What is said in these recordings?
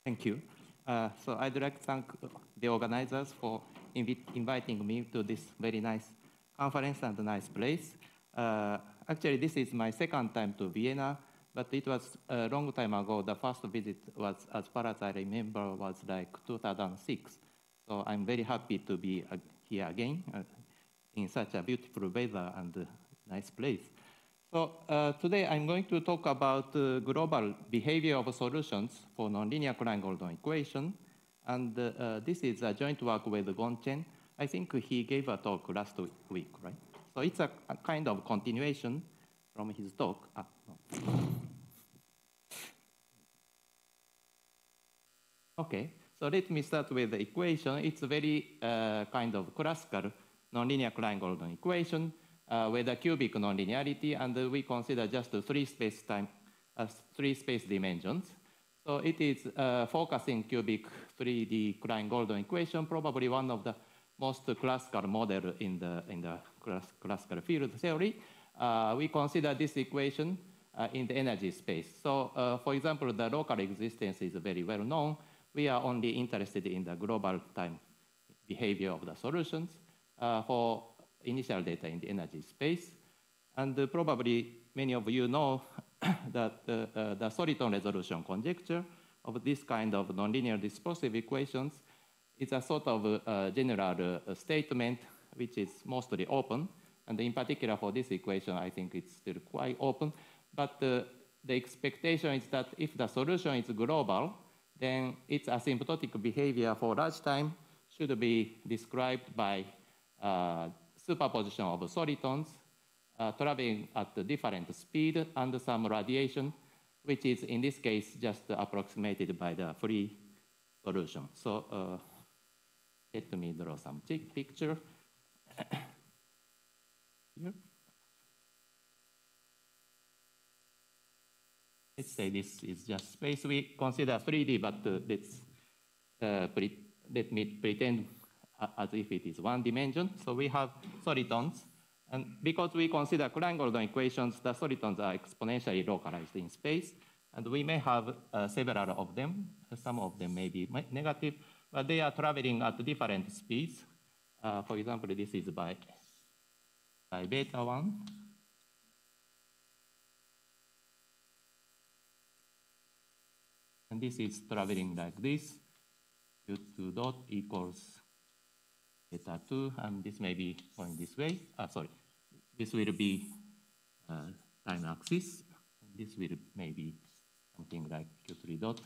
Thank you. So I'd like to thank the organizers for inviting me to this very nice conference and a nice place. Actually, this is my second time to Vienna, but it was a long time ago. The first visit was, as far as I remember, was like 2006. So I'm very happy to be here again in such a beautiful weather and nice place. So today I'm going to talk about global behavior of solutions for nonlinear Klein-Gordon equation. And this is a joint work with Gong Chen. I think he gave a talk last week, right? So it's a kind of continuation from his talk. No. Okay, so let me start with the equation. It's a very kind of classical nonlinear Klein-Gordon equation with a cubic nonlinearity, and we consider just three space dimensions. So it is focusing cubic 3D Klein-Gordon equation, probably one of the most classical model in the classical field theory. We consider this equation in the energy space. So for example, the local existence is very well known. We are only interested in the global time behavior of the solutions for initial data in the energy space. And probably many of you know that the soliton resolution conjecture of this kind of nonlinear dispersive equations is a sort of general statement which is mostly open. And in particular for this equation, I think it's still quite open. But the expectation is that if the solution is global, then its asymptotic behavior for large time should be described by superposition of solitons traveling at a different speed and some radiation, which is in this case just approximated by the free solution. So let me draw some picture. Here. Let's say this is just space. We consider 3D, but let me pretend as if it is one dimension. So we have solitons. And because we consider Klein-Gordon equations, the solitons are exponentially localized in space. And we may have several of them. Some of them may be negative, but they are traveling at different speeds. For example, this is by beta 1. And this is traveling like this. Q2 dot equals beta 2, and this may be going this way. Sorry, this will be time axis. This will maybe something like Q3 dot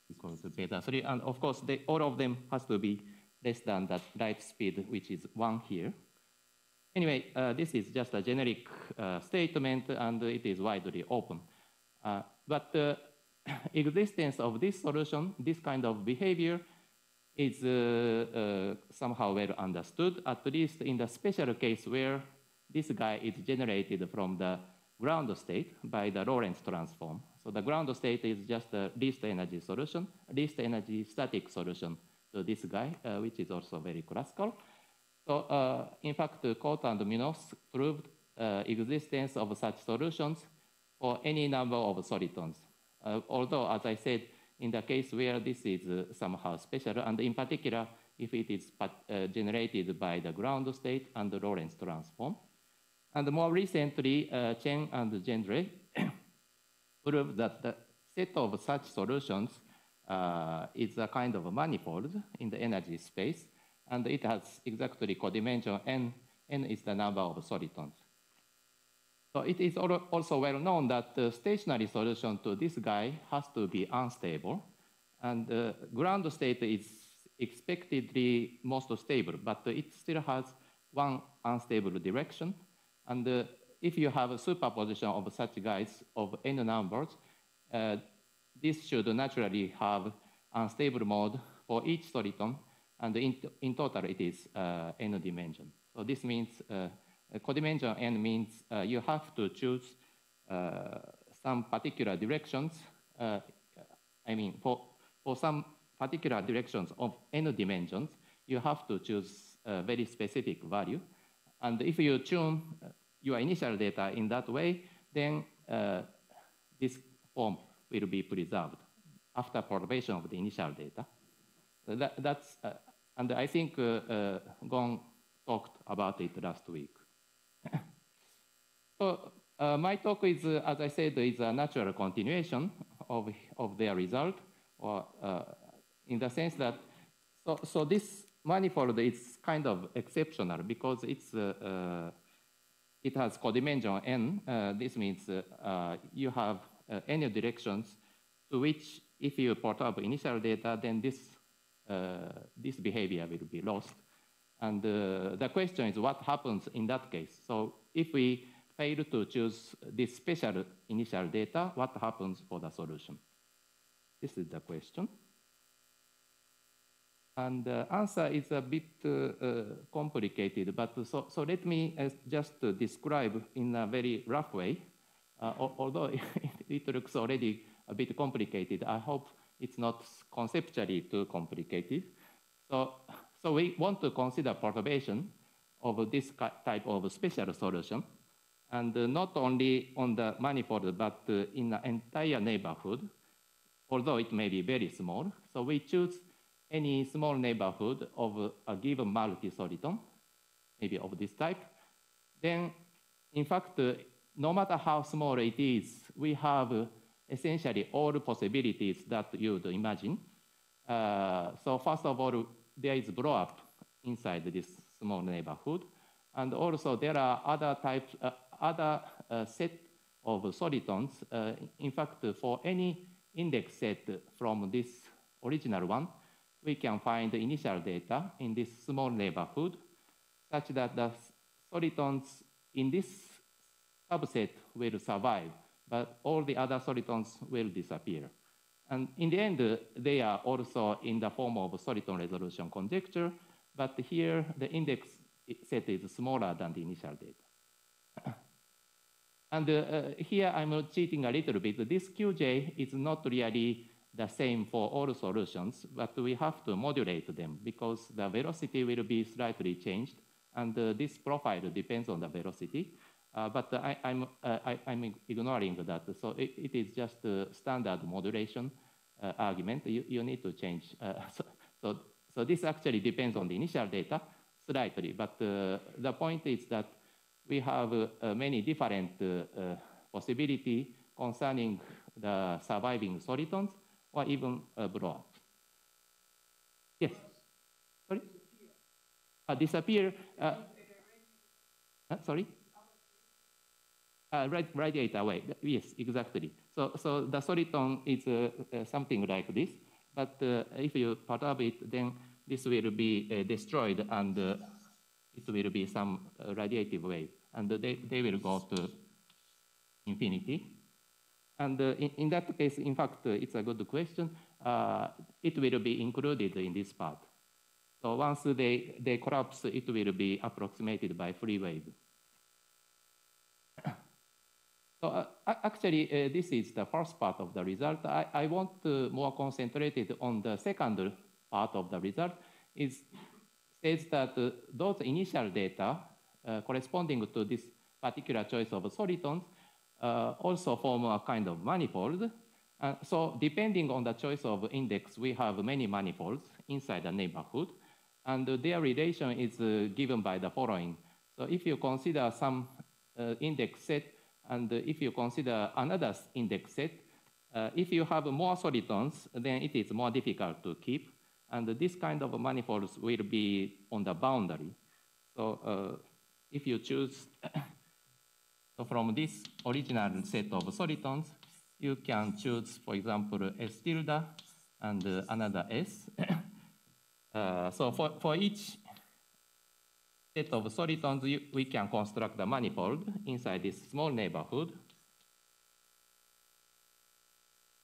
equals beta 3. And of course, all of them has to be less than that light speed, which is 1 here. Anyway, this is just a generic statement, and it is widely open. But the existence of this solution, this kind of behavior, is somehow well understood, at least in the special case where this guy is generated from the ground state by the Lorentz transform. So the ground state is just a least energy solution, least energy static solution to this guy, which is also very classical. So in fact, Cote and Munoz proved existence of such solutions for any number of solitons. Although, as I said, in the case where this is somehow special, and in particular, if it is generated by the ground state and the Lorentz transform. And more recently, Chen and Gendre proved that the set of such solutions is a kind of a manifold in the energy space, and it has exactly codimension n. N is the number of solitons. So it is also well known that the stationary solution to this guy has to be unstable. And the ground state is expectedly most stable, but it still has one unstable direction. And if you have a superposition of such guys of n numbers, this should naturally have unstable mode for each soliton. And in total, it is n dimension. So this means codimension n means you have to choose some particular directions. I mean, for some particular directions of n dimensions, you have to choose a very specific value. And if you tune your initial data in that way, then this form will be preserved. after perturbation of the initial data. And I think Gong talked about it last week. So my talk is, as I said, is a natural continuation of their result, or in the sense that, so this manifold is kind of exceptional because it has codimension n. This means you have n directions to which, if you perturb initial data, then this behavior will be lost. And the question is, what happens in that case? So if we fail to choose this special initial data, what happens for the solution? This is the question. And the answer is a bit complicated, but so let me just describe in a very rough way. Although it looks already a bit complicated, I hope it's not conceptually too complicated. So we want to consider perturbation of this type of special solution, and not only on the manifold, but in the entire neighborhood, although it may be very small. So we choose any small neighborhood of a given multi-soliton, maybe of this type. Then, in fact, no matter how small it is, we have essentially all possibilities that you'd imagine. So first of all, there is blow-up inside this small neighborhood. And also there are other types, other set of solitons. In fact, for any index set from this original one, we can find the initial data in this small neighborhood such that the solitons in this subset will survive, but all the other solitons will disappear. And in the end, they are also in the form of soliton resolution conjecture, but here the index set is smaller than the initial data. And here I'm cheating a little bit. This QJ is not really the same for all solutions, but we have to modulate them because the velocity will be slightly changed, and this profile depends on the velocity. But I'm ignoring that. So it is just a standard modulation argument. You need to change. So this actually depends on the initial data slightly, but the point is that we have many different possibilities concerning the surviving solitons or even blow-up. Yes? Sorry? Disappear. Sorry? Radiate away. Yes, exactly. So the soliton is something like this, but if you perturb it, then this will be destroyed, and it will be some radiative wave, and they will go to infinity. And in that case, in fact, it's a good question. It will be included in this part. So once they collapse, it will be approximated by free wave. So actually, this is the first part of the result. I want to more concentrated on the second part of the result. It says that those initial data corresponding to this particular choice of solitons also form a kind of manifold. So depending on the choice of index, we have many manifolds inside the neighborhood, and their relation is given by the following. So if you consider some index set, and if you consider another index set, if you have more solitons, then it is more difficult to keep. And this kind of manifolds will be on the boundary. So if you choose so from this original set of solitons, you can choose, for example, S tilde and another S. So for each set of solitons, we can construct a manifold inside this small neighborhood.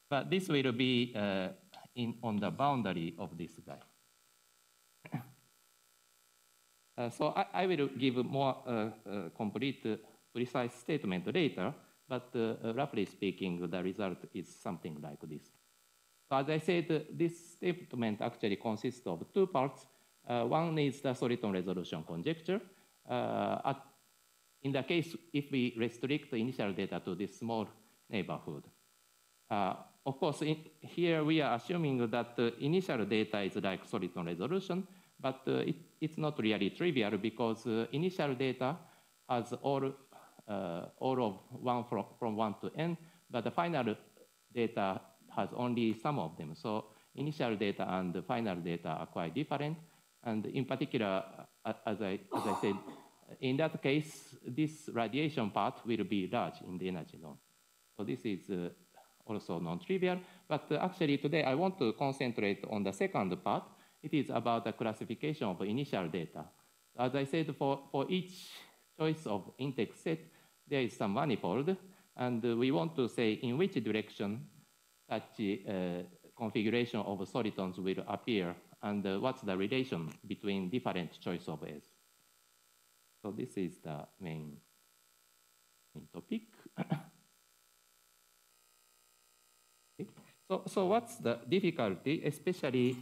But this will be on the boundary of this guy. So I will give more complete, precise statement later, but roughly speaking, the result is something like this. So as I said, this statement actually consists of two parts. One is the soliton resolution conjecture. In the case, if we restrict the initial data to this small neighborhood. Of course, here we are assuming that the initial data is like soliton resolution, but it's not really trivial because initial data has all of one from 1 to n, but the final data has only some of them. So initial data and the final data are quite different. And in particular, as I said, in that case, this radiation part will be large in the energy zone. So this is also non-trivial. But actually today I want to concentrate on the second part. It is about the classification of initial data. As I said, for each choice of index set, there is some manifold. And we want to say in which direction such configuration of solitons will appear and what's the relation between different choice of S. So this is the main topic. So what's the difficulty, especially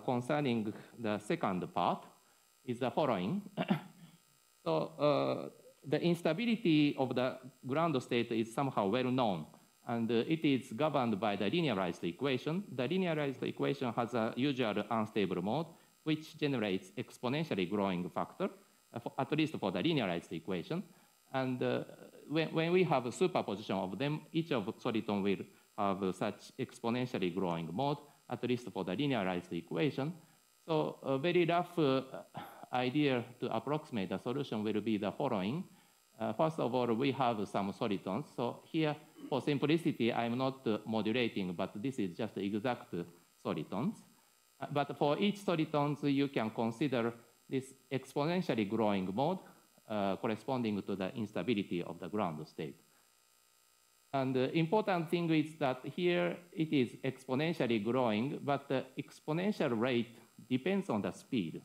concerning the second part, is the following. So the instability of the ground state is somehow well known, and it is governed by the linearized equation. The linearized equation has a usual unstable mode, which generates exponentially growing factor, at least for the linearized equation. And when we have a superposition of them, each of soliton will have such exponentially growing mode, at least for the linearized equation. So a very rough idea to approximate the solution will be the following. First of all, we have some solitons. So here, for simplicity, I'm not modulating, but this is just exact solitons. But for each solitons, you can consider this exponentially growing mode corresponding to the instability of the ground state. And the important thing is that here it is exponentially growing, but the exponential rate depends on the speed.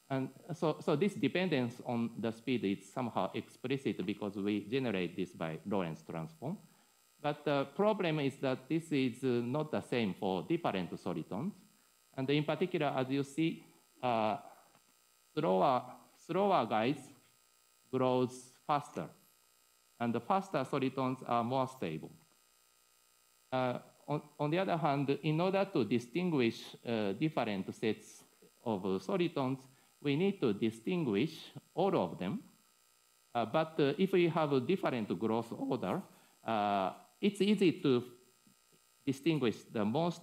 And so this dependence on the speed is somehow explicit because we generate this by Lorentz transform. But the problem is that this is not the same for different solitons. And in particular, as you see, slower guys grows faster. And the faster solitons are more stable. On the other hand, in order to distinguish different sets of solitons, we need to distinguish all of them. But if we have a different growth order, it's easy to distinguish the most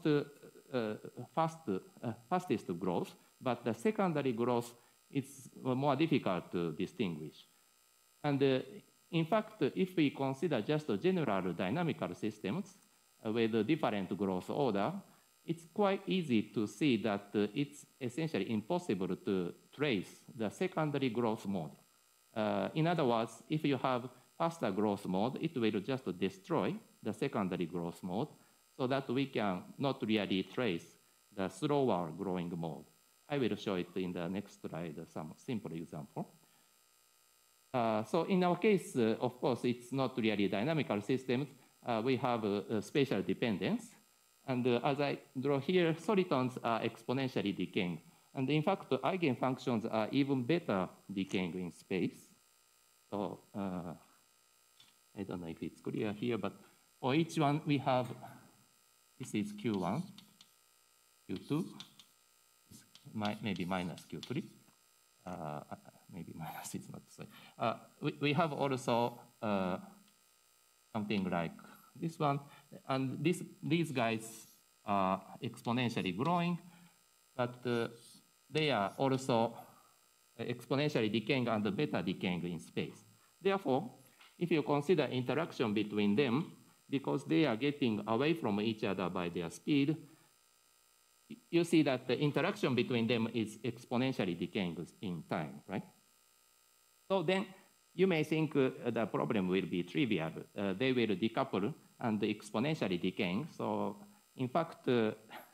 fastest growth, but the secondary growth is more difficult to distinguish. And in fact, if we consider just general dynamical systems with a different growth order, it's quite easy to see that it's essentially impossible to trace the secondary growth mode. In other words, if you have faster growth mode, it will just destroy the secondary growth mode so that we can not really trace the slower growing mode. I will show it in the next slide, some simple example. So in our case, of course, it's not really dynamical systems. We have a spatial dependence. And as I draw here, solitons are exponentially decaying. And in fact, eigenfunctions are even better decaying in space. So I don't know if it's clear here, but for each one we have, this is Q1, Q2, maybe minus Q3. Maybe minus is not so. We have also something like this one, and these guys are exponentially growing, but they are also exponentially decaying and beta decaying in space. Therefore, if you consider interaction between them, because they are getting away from each other by their speed, you see that the interaction between them is exponentially decaying in time, right? So then you may think the problem will be trivial. They will decouple and exponentially decaying. So in fact,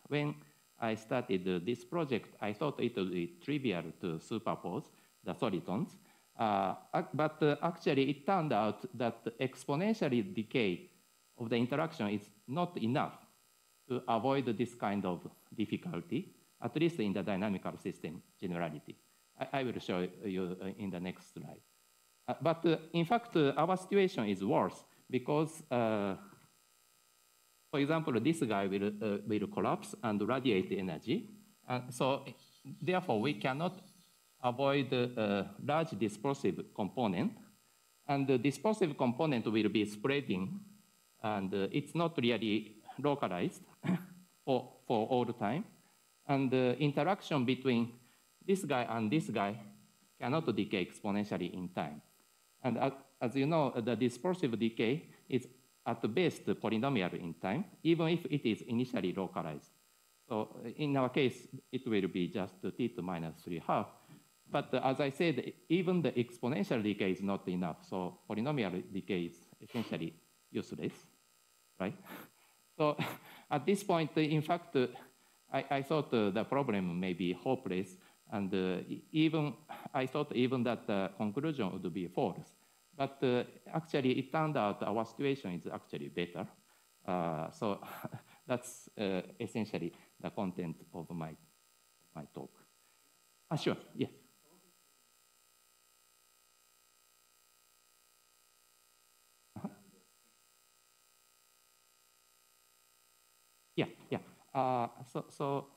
when I started this project, I thought it would be trivial to superpose the solitons. But actually, it turned out that the exponentially decay of the interaction is not enough to avoid this kind of difficulty, at least in the dynamical system generality. I will show you in the next slide. But in fact, our situation is worse because, for for example, this guy will collapse and radiate energy. And so therefore, we cannot avoid a large dispersive component. And the dispersive component will be spreading, and it's not really localized for all the time. And the interaction between this guy and this guy cannot decay exponentially in time. And as you know, the dispersive decay is at best polynomial in time, even if it is initially localized. So in our case, it will be just t to minus 3/2. But as I said, even the exponential decay is not enough. So polynomial decay is essentially useless, right? So at this point, in fact, I thought the problem may be hopeless. And I thought even that the conclusion would be false. But actually, it turned out our situation is actually better. So that's essentially the content of my talk. Sure, yes. Yeah. So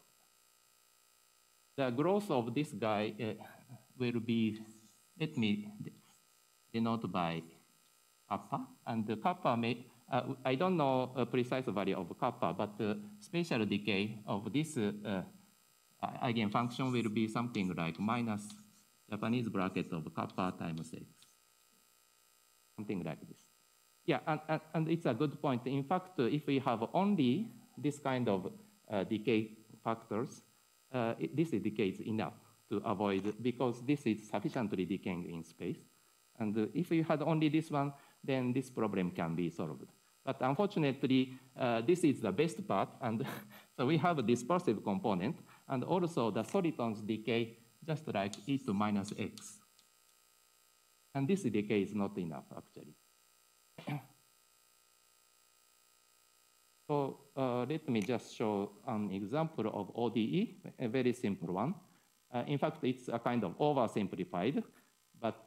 the growth of this guy will be, let me denote by kappa. And the kappa may, I don't know a precise value of kappa, but the spatial decay of this eigenfunction will be something like minus Japanese bracket of kappa times x. Something like this. Yeah, and it's a good point. In fact, if we have only this kind of decay factors, this decay is enough to avoid, because this is sufficiently decaying in space. And if you had only this one, then this problem can be solved. But unfortunately, this is the best part. And so we have a dispersive component, and also the solitons decay just like e to minus x. And this decay is not enough, actually. So let me just show an example of ODE, a very simple one. In fact, it's a kind of oversimplified, but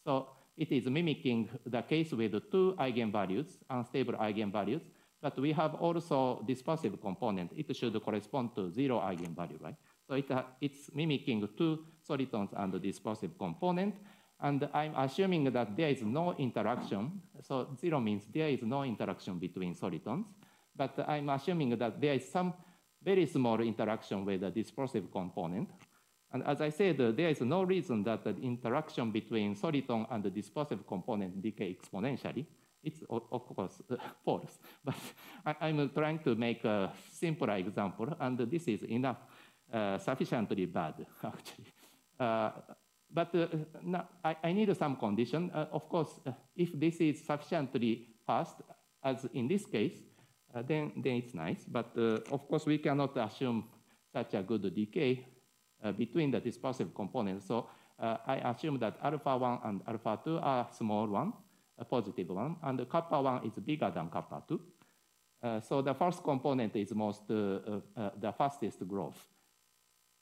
so it is mimicking the case with two eigenvalues, unstable eigenvalues, but we have also dispersive component. It should correspond to 0 eigenvalue, right? So it's mimicking two solitons and the dispersive component. And I'm assuming that there is no interaction. So 0 means there is no interaction between solitons. But I'm assuming that there is some very small interaction with the dispersive component. And as I said, there is no reason that the interaction between soliton and the dispersive component decay exponentially. It's, of course, false. But I'm trying to make a simpler example, and this is enough, sufficiently bad, actually. But now I need some condition. Of course, if this is sufficiently fast, as in this case, then it's nice. But of course, we cannot assume such a good decay between the dispersive components. So I assume that alpha 1 and alpha 2 are small one, a positive one, and the kappa 1 is bigger than kappa 2. So the first component is the fastest growth.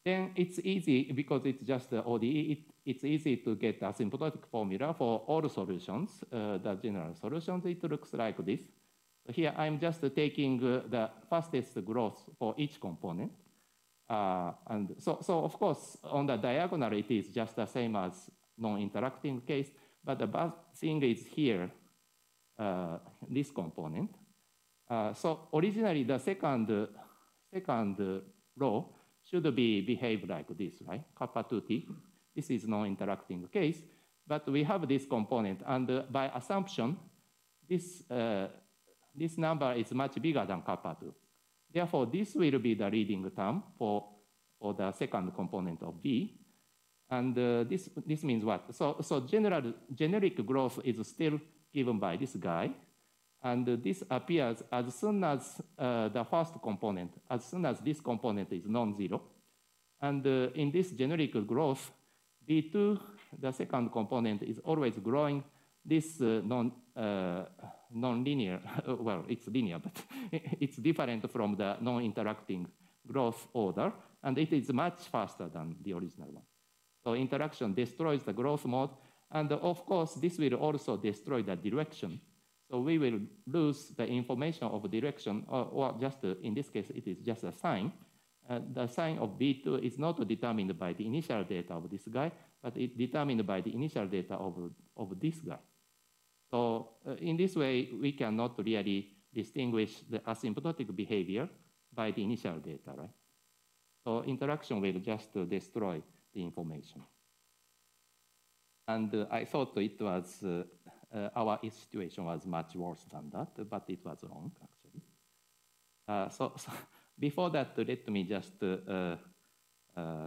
Then it's easy, because it's just the ODE, it's easy to get a asymptotic formula for all solutions, the general solutions. It looks like this. So here I'm just taking the fastest growth for each component. And so of course, on the diagonal, it is just the same as non-interacting case, but the bad thing is here, this component. So originally, the second row should be behaved like this, right? Kappa 2t. This is non-interacting case, but we have this component, and by assumption, this number is much bigger than kappa 2. Therefore, this will be the leading term for the second component of B. And this means what? So generic growth is still given by this guy. And this appears as soon as the first component, as soon as this component is non-zero. And in this generic growth, B2, the second component, is always growing this non-linear, well, it's linear, but it's different from the non-interacting growth order, and it is much faster than the original one. So interaction destroys the growth mode, and of course, this will also destroy the direction. So we will lose the information of direction, or just, in this case, it is just a sign. The sign of B2 is not determined by the initial data of this guy, but it's determined by the initial data of this guy. So in this way, we cannot really distinguish the asymptotic behavior by the initial data, right? So interaction will just destroy the information. And I thought it was, our situation was much worse than that, but it was wrong, actually. So before that, let me just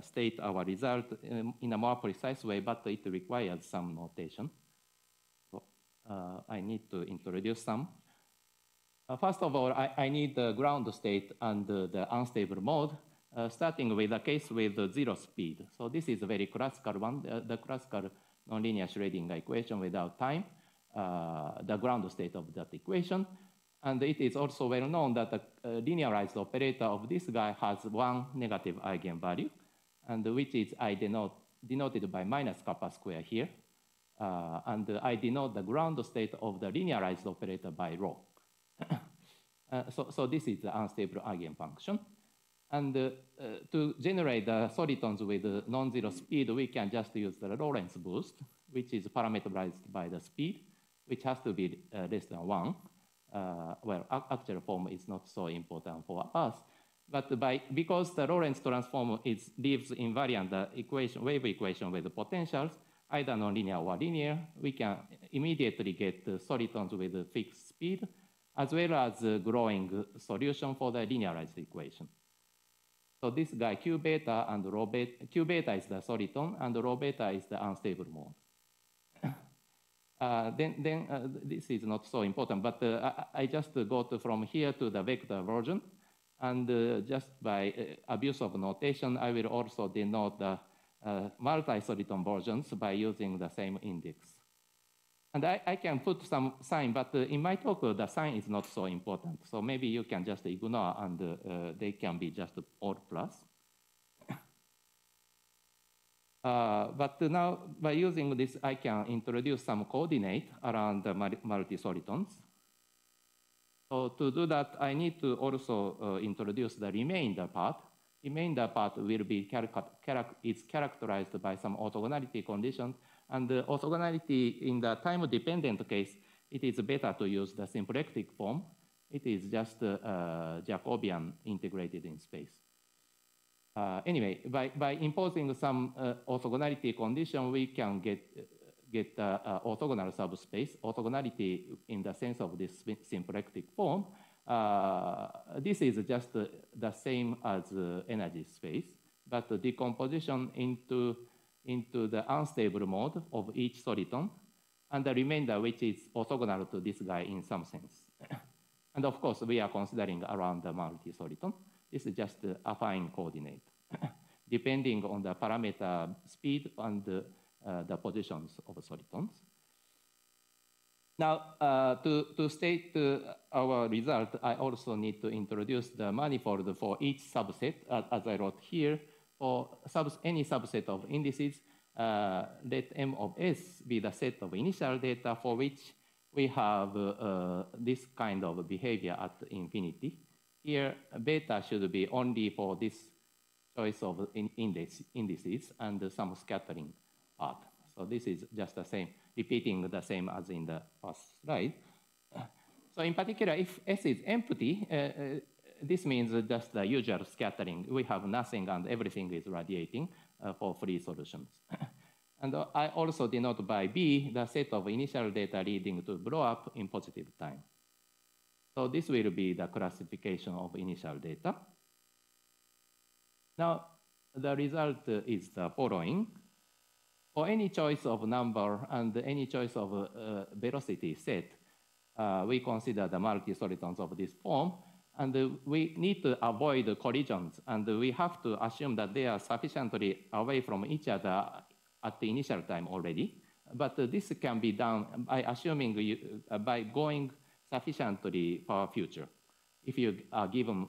state our result in a more precise way, but it requires some notation. So I need to introduce some. First of all, I need the ground state and the unstable mode, starting with a case with zero speed. So this is a very classical one, the classical nonlinear Schrödinger equation without time, the ground state of that equation. And it is also well known that the linearized operator of this guy has one negative eigenvalue, and which is denoted by minus kappa square here. And I denote the ground state of the linearized operator by rho. So this is the unstable eigenfunction. And to generate the solitons with non-zero speed, we can just use the Lorentz boost, which is parameterized by the speed, which has to be less than 1. Well, actual form is not so important for us, but because the Lorentz transform leaves invariant the equation, wave equation with the potentials, either nonlinear or linear, we can immediately get solitons with fixed speed, as well as growing solution for the linearized equation. So this guy Q beta and rho beta, Q beta is the soliton and rho beta is the unstable mode. This is not so important, but I just go from here to the vector version, and just by abuse of notation, I will also denote the multi-soliton versions by using the same index. And I can put some sign, but in my talk, the sign is not so important. So maybe you can just ignore, and they can be just all plus. But now, by using this, I can introduce some coordinate around the multi-solitons. So to do that, I need to also introduce the remainder part. Remainder part will be characterized by some orthogonality conditions. And the orthogonality in the time-dependent case, it is better to use the symplectic form. It is just Jacobian integrated in space. Anyway, by imposing some orthogonality condition, we can get orthogonal subspace. Orthogonality in the sense of this symplectic form. This is just the same as energy space, but the decomposition into the unstable mode of each soliton, and the remainder which is orthogonal to this guy in some sense. And of course, we are considering around the multi-soliton. This is just a affine coordinate, depending on the parameter speed and the positions of solitons. Now, to state our result, I also need to introduce the manifold for each subset, as I wrote here. For any subset of indices, let M of S be the set of initial data for which we have this kind of behavior at infinity. Here, beta should be only for this choice of indices and some scattering part. So this is just the same, repeating the same as in the first slide. So in particular, if S is empty, this means just the usual scattering. We have nothing and everything is radiating for free solutions. And I also denote by B the set of initial data leading to blow up in positive time. So this will be the classification of initial data. Now, the result is the following. For any choice of number and any choice of velocity set, we consider the multi-solitons of this form. And we need to avoid collisions, and we have to assume that they are sufficiently away from each other at the initial time already. But this can be done by assuming by going sufficiently for future, if you are given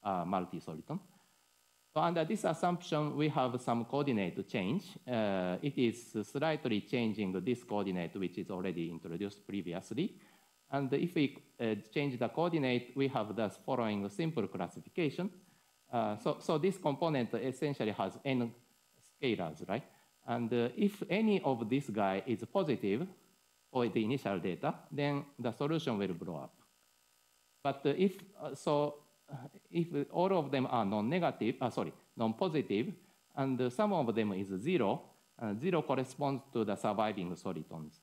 multi-soliton. So under this assumption, we have some coordinate change. It is slightly changing this coordinate, which is already introduced previously. And if we change the coordinate, we have the following simple classification. So this component essentially has n scalars, right? And if any of this guy is positive for the initial data, then the solution will blow up. But if all of them are non-negative, non-positive, and some of them is 0, 0 corresponds to the surviving solitons.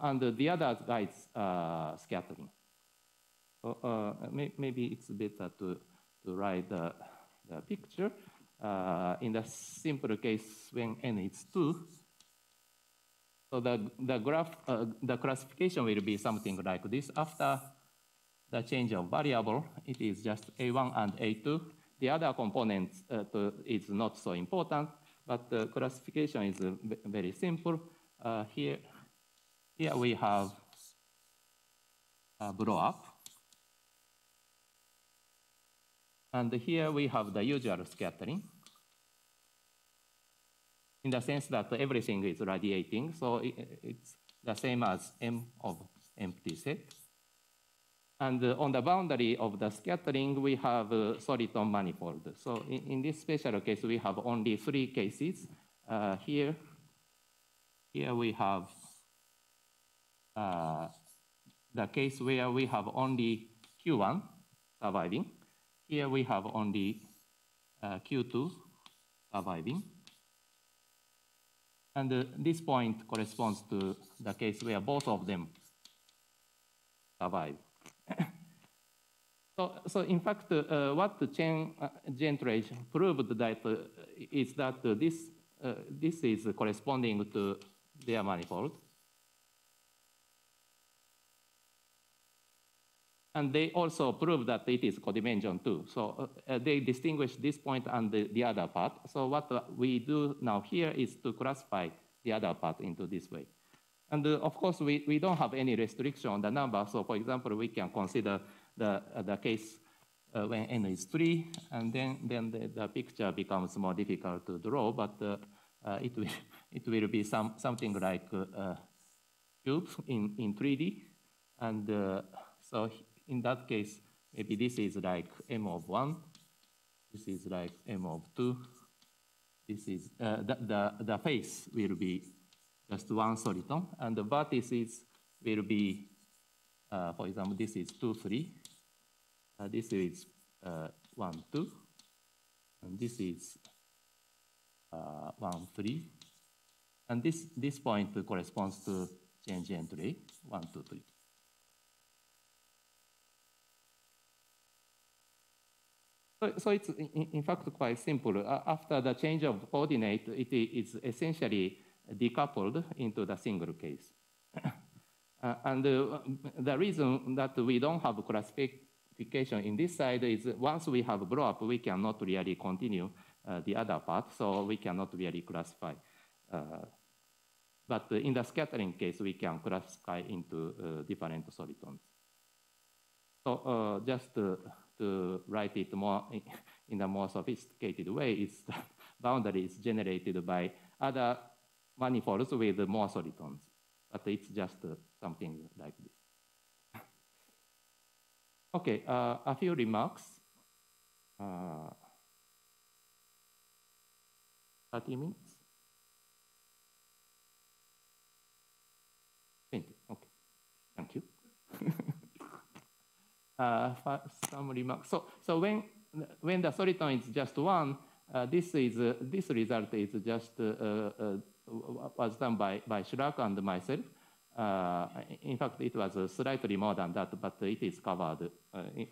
And the other guys are scattering. So maybe it's better to write the picture. In the simple case, when n is 2, so the graph, the classification will be something like this. After the change of variable, it is just A1 and A2. The other components is not so important, but the classification is very simple. Here we have a blow up. And here we have the usual scattering, in the sense that everything is radiating. So it's the same as M of empty set. And on the boundary of the scattering, we have a soliton manifold. So in this special case, we have only 3 cases. Here we have the case where we have only Q1 surviving. Here we have only Q2 surviving. And this point corresponds to the case where both of them survive. So in fact, what the Chen generation proved that is that this is corresponding to their manifold. And they also proved that it is codimension too. So they distinguish this point and the other part. So what we do now here is to classify the other part into this way. And of course, we don't have any restriction on the number. So for example, we can consider the case when n is 3, and then the picture becomes more difficult to draw, but it will be something like cube in 3D. And so in that case, maybe this is like M of 1. This is like M of 2. This is the face will be just 1 soliton, and the vertices will be, for example, this is 2, 3. This is 1, 2, and this is 1, 3. And this point corresponds to change entry 1, 2, 3. So it's in fact quite simple. After the change of coordinate, it is essentially decoupled into the single case. And the reason that we don't have classification in this side is once we have blow up, we cannot really continue the other part, so we cannot really classify. But in the scattering case, we can classify into different solitons. So just to write it more in a more sophisticated way, is the boundary is generated by other manifolds with more solitons. But it's just something like this. Okay, a few remarks. 30 minutes? 20, okay, thank you. Some remarks. So when the soliton is just 1, this result is just was done by Schrack and myself. In fact, it was slightly more than that, but it is covered.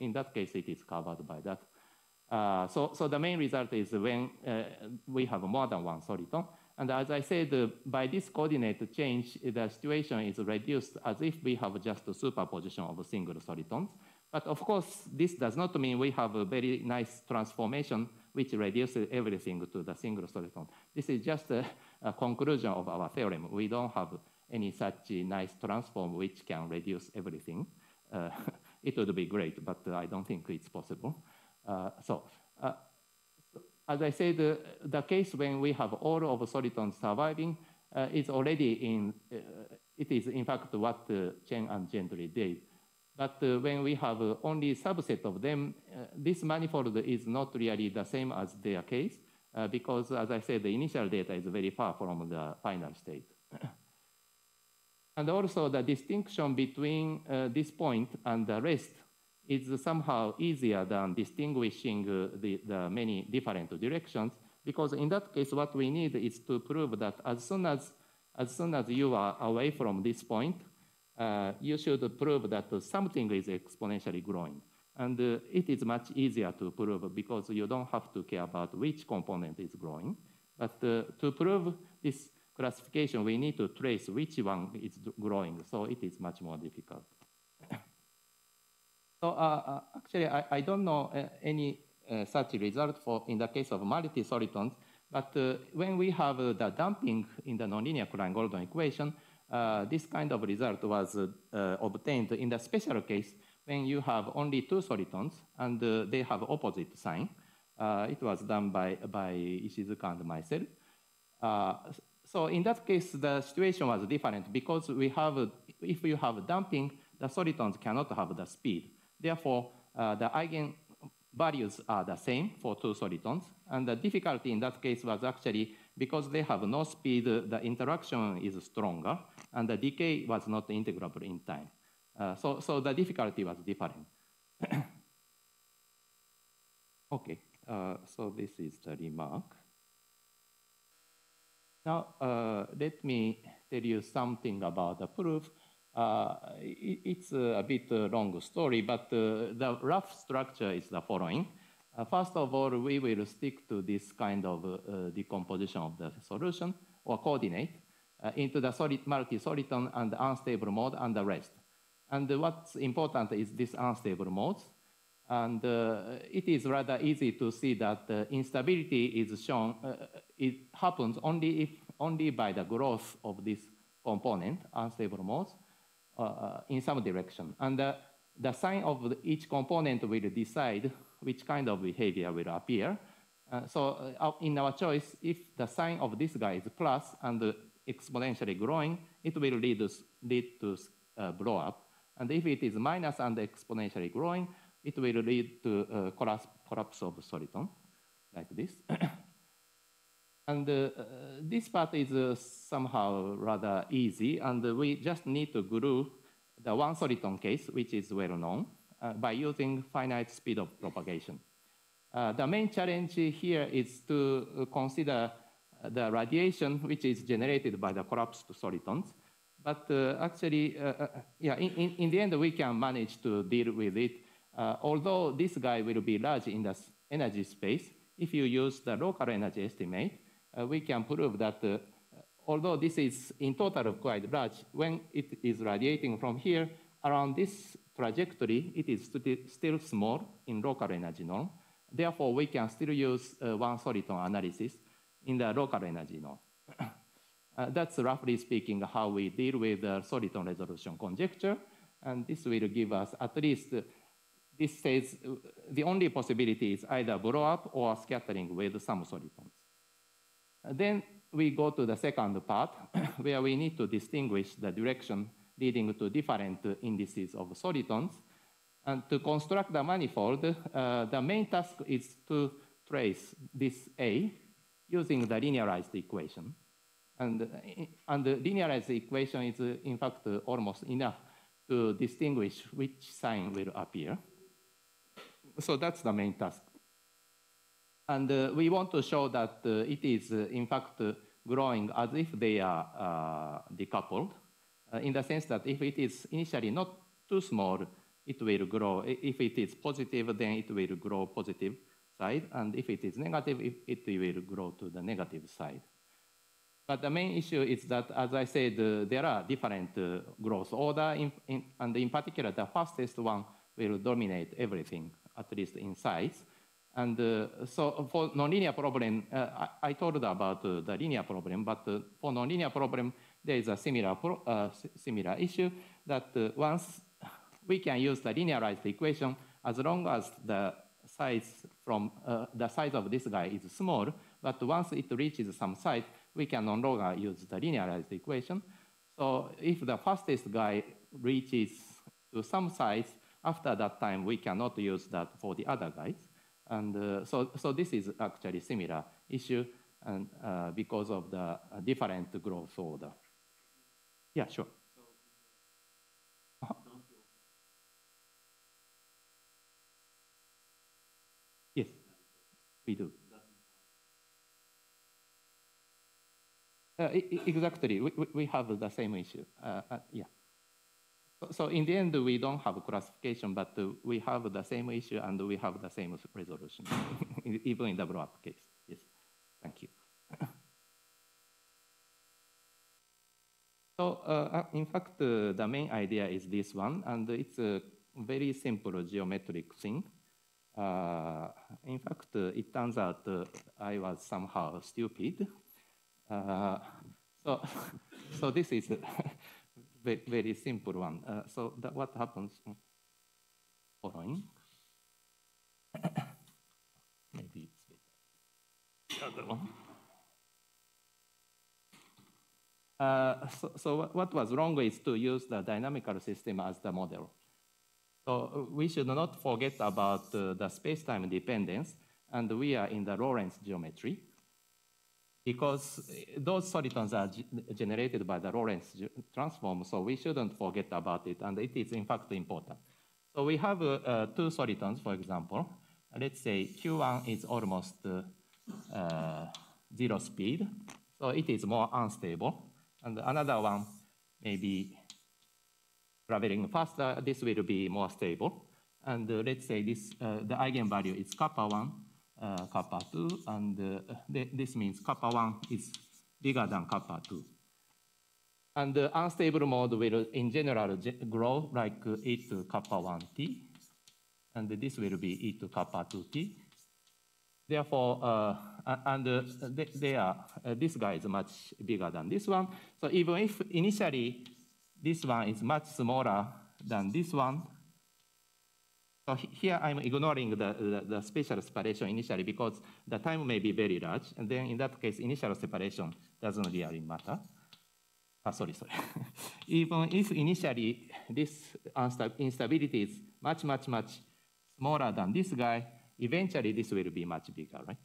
In that case, it is covered by that. So the main result is when we have more than 1 soliton. And as I said, by this coordinate change, the situation is reduced as if we have just a superposition of single solitons. But of course, this does not mean we have a very nice transformation which reduces everything to the single soliton. This is just a conclusion of our theorem. We don't have any such nice transform which can reduce everything. It would be great, but I don't think it's possible. As I said, the case when we have all of solitons surviving is already in, it is in fact what Chen and Gentry did. But when we have only subset of them, this manifold is not really the same as their case, because, as I said, the initial data is very far from the final state. And also, the distinction between this point and the rest is somehow easier than distinguishing the many different directions, because in that case, what we need is to prove that as soon as you are away from this point, you should prove that something is exponentially growing. And it is much easier to prove because you don't have to care about which component is growing. But to prove this classification, we need to trace which one is growing. So it is much more difficult. So actually, I don't know any such result in the case of multi-solitons. But when we have the damping in the nonlinear Klein-Gordon equation, this kind of result was obtained in the special case when you have only two solitons and they have opposite sign. It was done by Ishizuka and myself. So in that case, the situation was different because if you have damping, the solitons cannot have the speed. Therefore, the eigenvalues are the same for two solitons. And the difficulty in that case was actually because they have no speed, the interaction is stronger, and the decay was not integrable in time. So the difficulty was different. Okay, so this is the remark. Now, let me tell you something about the proof. It's a bit long story, but the rough structure is the following. First of all, we will stick to this kind of decomposition of the solution or coordinate into the multi-soliton and the unstable mode and the rest. And what's important is this unstable modes. And it is rather easy to see that instability is shown, it happens only by the growth of this component, unstable modes, in some direction. And the sign of each component will decide which kind of behavior will appear. So in our choice, if the sign of this guy is plus and exponentially growing, it will lead to blow up. And if it is minus and exponentially growing, it will lead to collapse of soliton, like this. And this part is somehow rather easy, and we just need to glue the one soliton case, which is well known, by using finite speed of propagation. The main challenge here is to consider the radiation which is generated by the collapsed solitons. But actually, yeah, in the end, we can manage to deal with it. Although this guy will be large in the energy space, if you use the local energy estimate, we can prove that although this is in total quite large, when it is radiating from here, around this trajectory, it is still small in local energy norm. Therefore, we can still use one soliton analysis in the local energy norm. That's roughly speaking how we deal with the soliton resolution conjecture. And this will give us at least, this says the only possibility is either blow up or scattering with some solitons. Then we go to the second part where we need to distinguish the direction leading to different indices of solitons. And to construct the manifold, the main task is to trace this A using the linearized equation. And the linearized equation is, in fact, almost enough to distinguish which sign will appear. So that's the main task. And we want to show that it is, in fact, growing as if they are decoupled, in the sense that if it is initially not too small, it will grow. If it is positive, then it will grow positive side. And if it is negative, it will grow to the negative side. But the main issue is that, as I said, there are different growth order, and in particular, the fastest one will dominate everything, at least in size. And so for nonlinear problem, I told about the linear problem, but for nonlinear problem, there is a similar issue that once we can use the linearized equation, as long as the size of this guy is small, but once it reaches some size, we can no longer use the linearized equation. So if the fastest guy reaches to some size. After that time, we cannot use that for the other guys. And so this is actually similar issue, and because of the different growth order. Yeah, sure. Yes, we do. Exactly, we have the same issue. Yeah. So in the end, we don't have classification, but we have the same issue and we have the same resolution, even in the blow-up case. Yes, thank you. So in fact, the main idea is this one, and it's a very simple geometric thing. In fact, it turns out I was somehow stupid. So this is a very simple one. So what happens? Following. Maybe it's the other one. So what was wrong is to use the dynamical system as the model. So we should not forget about the space-time dependence, and we are in the Lorentz geometry, because those solitons are generated by the Lorentz transform, so we shouldn't forget about it, and it is in fact important. So we have two solitons, for example. Let's say Q1 is almost zero speed, so it is more unstable. And another one may be traveling faster. This will be more stable. And let's say this, the eigenvalue is kappa 1, kappa 2, and this means kappa 1 is bigger than kappa 2. And the unstable mode will, in general, grow like e to kappa 1t, and this will be e to kappa 2t. Therefore, this guy is much bigger than this one. So even if initially this one is much smaller than this one, so here I'm ignoring the spatial separation initially because the time may be very large, and then in that case, initial separation doesn't really matter. Sorry. Even if initially this instability is much smaller than this guy, eventually this will be much bigger, right?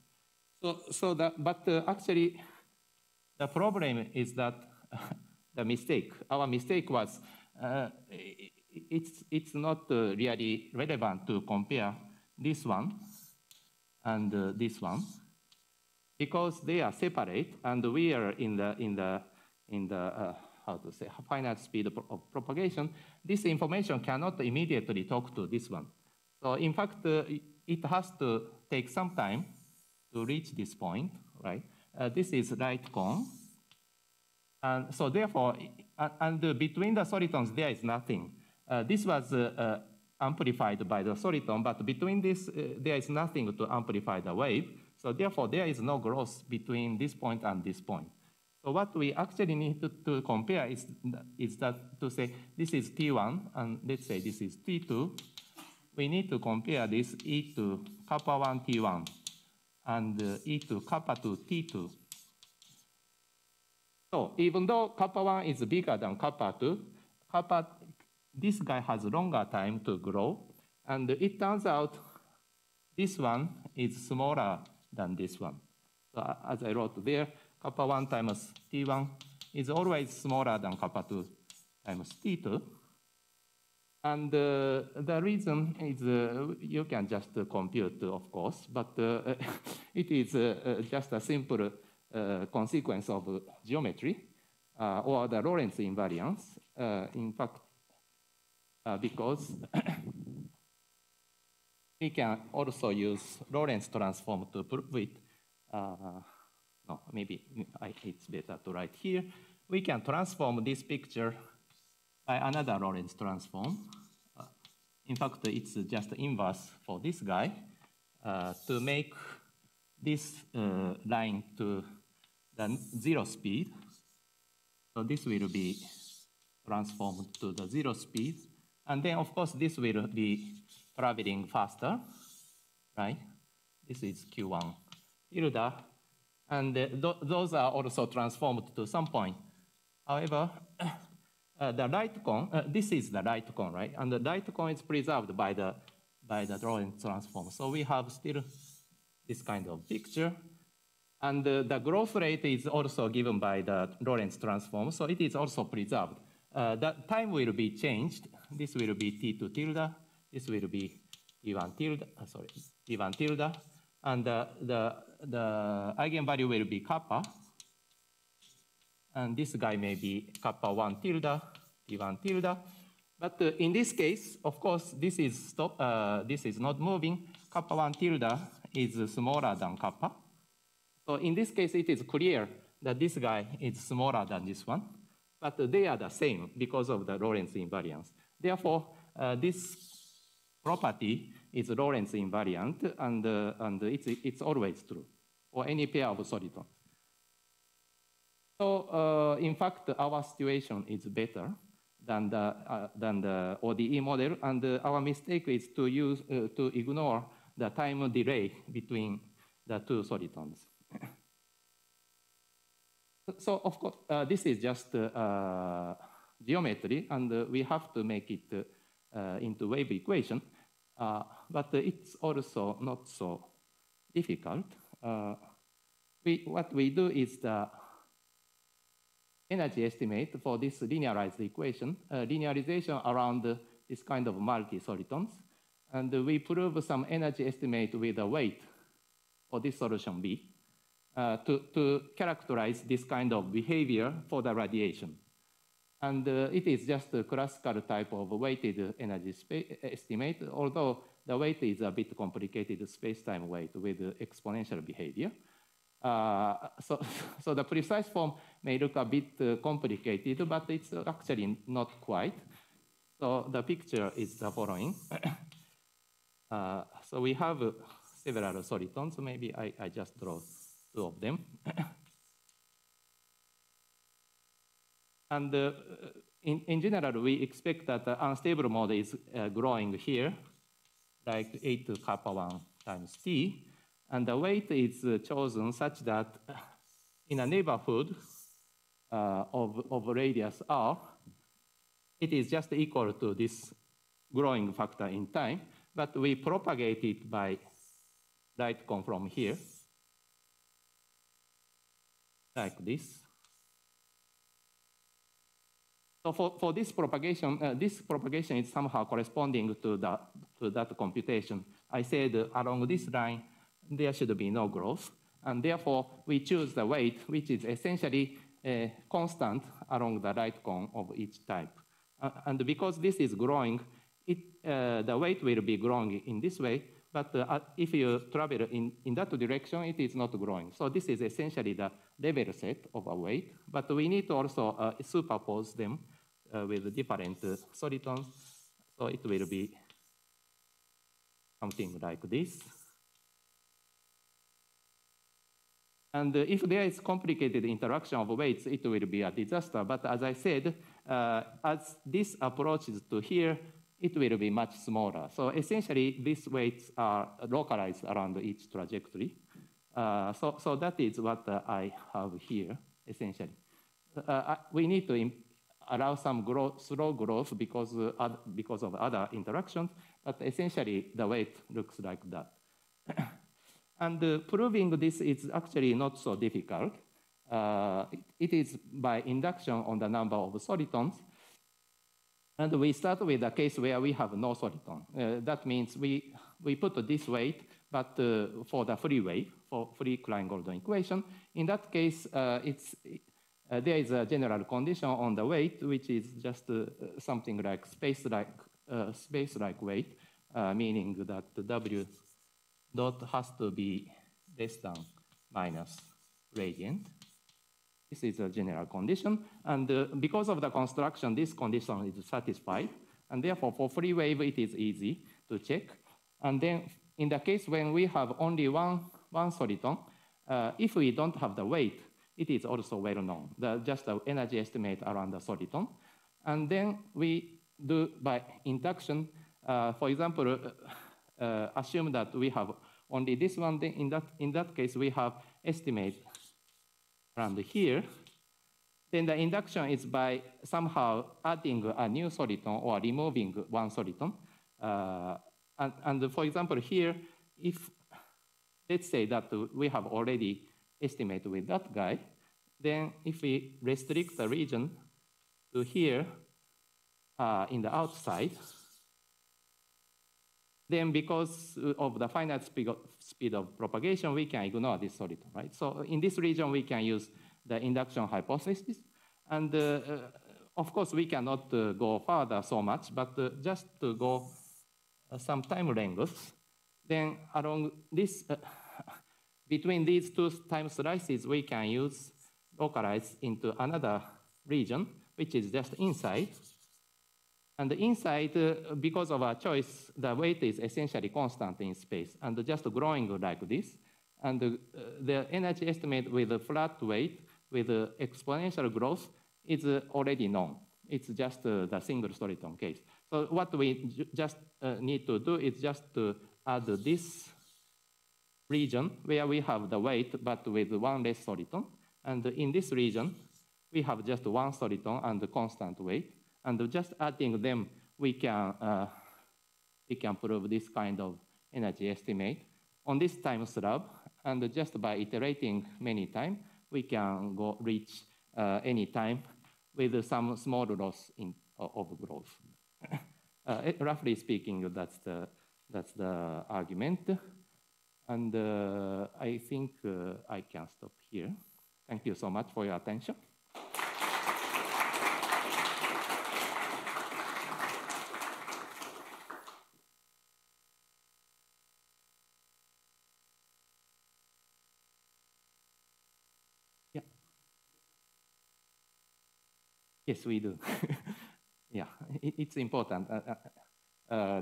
But actually, the problem is that our mistake was, it's not really relevant to compare this one and this one, because they are separate, and we are in the how to say, finite speed of propagation. This information cannot immediately talk to this one. So in fact, it has to take some time to reach this point, right? This is right cone. And so therefore, and between the solitons, there is nothing. This was amplified by the soliton, but between this, there is nothing to amplify the wave. So therefore, there is no growth between this point and this point. So what we actually need to compare is that to say this is T1, and let's say this is T2. We need to compare this e to kappa 1 T1 and e to kappa 2 T2. So even though kappa 1 is bigger than kappa 2, this guy has longer time to grow, and it turns out this one is smaller than this one. So as I wrote there, kappa 1 times T1 is always smaller than kappa 2 times T2. And the reason is you can just compute, of course, but it is just a simple consequence of geometry or the Lorentz invariance. In fact, because we can also use Lorentz transform to prove it. No, maybe it's better to write here. We can transform this picture by another Lorentz transform. In fact, it's just inverse for this guy to make this line to the zero speed. So this will be transformed to the zero speed. And then, of course, this will be traveling faster, right? This is Q1 tilde. And those are also transformed to some point. However, the light cone, this is the light cone, right? And the light cone is preserved by the Lorentz transform. So we have still this kind of picture. And the growth rate is also given by the Lorentz transform, so it is also preserved. The time will be changed. This will be T2 tilde. This will be T1 tilde, T1 tilde. And the eigenvalue will be kappa. And this guy may be kappa 1 tilde, T1 tilde. But in this case, of course, this is not moving. Kappa 1 tilde is smaller than kappa. So in this case, it is clear that this guy is smaller than this one, but they are the same because of the Lorentz invariance. Therefore, this property is Lorentz invariant, and it's always true for any pair of solitons. So in fact, our situation is better than the ODE model, and our mistake is to ignore the time delay between the two solitons. So of course, this is just geometry, and we have to make it into wave equation, but it's also not so difficult. What we do is the energy estimate for this linearized equation, linearization around this kind of multi-solitons, and we prove some energy estimate with a weight for this solution B. To characterize this kind of behavior for the radiation. And it is just a classical type of weighted energy estimate, although the weight is a bit complicated space-time weight with exponential behavior. So the precise form may look a bit complicated, but it's actually not quite. So the picture is the following. So we have several solitons. Maybe I just draw two of them. And in general, we expect that the unstable mode is growing here, like 8 to kappa 1 times t. And the weight is chosen such that in a neighborhood of radius r, it is just equal to this growing factor in time, but we propagate it by light cone from here, like this. So for this propagation is somehow corresponding to that computation. I said along this line, there should be no growth. And therefore, we choose the weight, which is essentially constant along the light cone of each type. And because this is growing, the weight will be growing in this way. But if you travel in that direction, it is not growing. So this is essentially the level set of a weight. But we need to also superpose them with different solitons. So it will be something like this. And if there is complicated interaction of weights, it will be a disaster. But as I said, as this approaches to here, it will be much smaller. So essentially, these weights are localized around each trajectory. So that is what I have here, essentially. We need to allow some slow growth because of other interactions, but essentially, the weight looks like that. And proving this is actually not so difficult. It is by induction on the number of solitons. And we start with a case where we have no soliton. That means we put this weight, but for the free wave, for free Klein-Gordon equation. In that case, there is a general condition on the weight, which is just something like space-like weight, meaning that the W dot has to be less than minus gradient. This is a general condition. And because of the construction, this condition is satisfied. And therefore, for free wave, it is easy to check. And then in the case when we have only one soliton, if we don't have the weight, it is also well known, just the energy estimate around the soliton. And then we do by induction, for example, assume that we have only this one. Then in that case, we have estimate around here. Then the induction is by somehow adding a new soliton or removing one soliton. And for example, here, if let's say that we have already estimated with that guy, then if we restrict the region to here in the outside, then because of the finite speed of propagation, we can ignore this soliton, right? So in this region, we can use the induction hypothesis. And of course, we cannot go further so much, but just to go some time length, then along this, between these two time slices, we can use localize into another region, which is just inside. And inside, because of our choice, the weight is essentially constant in space and just growing like this. And the energy estimate with a flat weight with exponential growth is already known. It's just the single soliton case. So what we just need to do is just to add this region where we have the weight, but with one less soliton. And in this region, we have just one soliton and the constant weight. And just adding them, we can prove this kind of energy estimate on this time slab. And just by iterating many times, we can reach any time with some small loss of growth. Roughly speaking, that's the argument. And I think I can stop here. Thank you so much for your attention. Yes, we do. Yeah, it's important.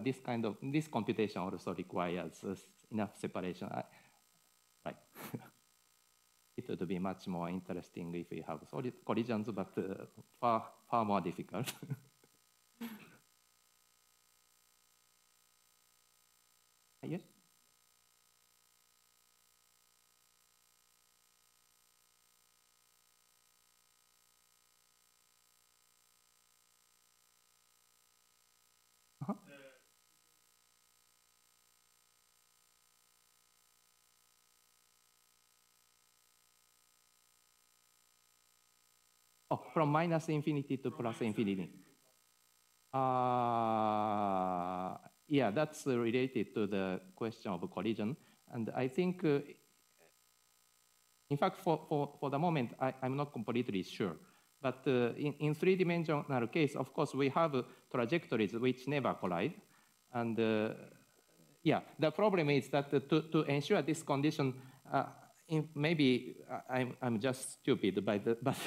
This computation also requires enough separation. Right. It would be much more interesting if we have solid collisions, but far more difficult. Yes. Oh, from minus infinity to plus infinity. Yeah, that's related to the question of collision. And I think, in fact, for the moment, I'm not completely sure. But in three-dimensional case, of course, we have trajectories which never collide. And yeah, the problem is that to ensure this condition, maybe I'm just stupid, but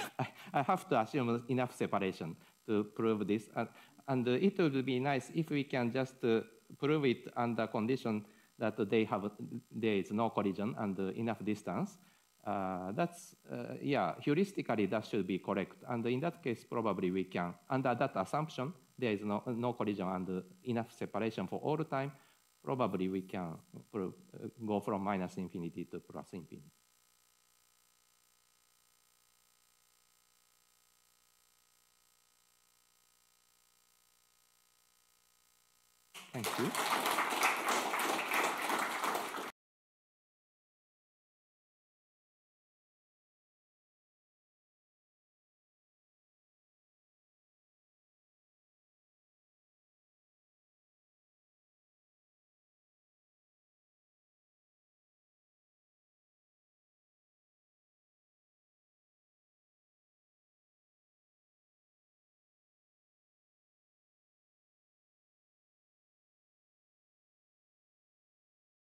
I have to assume enough separation to prove this. And it would be nice if we can just prove it under condition that there is no collision and enough distance. Yeah, heuristically that should be correct. And in that case, probably we can, under that assumption, there is no collision and enough separation for all time, probably we can go from minus infinity to plus infinity. Thank you.